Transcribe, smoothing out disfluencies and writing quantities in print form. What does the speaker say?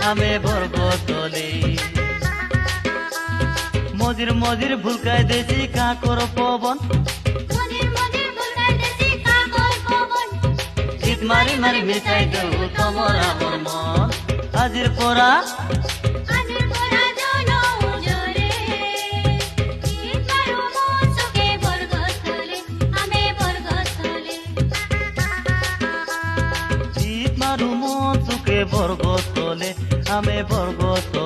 আমে বরগতলে মজির মজির ভুলকায় দেশি কাকর পবন শীত মারি মারি মিঠাই দেউ তোমার আমার মন আজির পরা শীত মারু মন চুকে বরগতলে আমে বরগত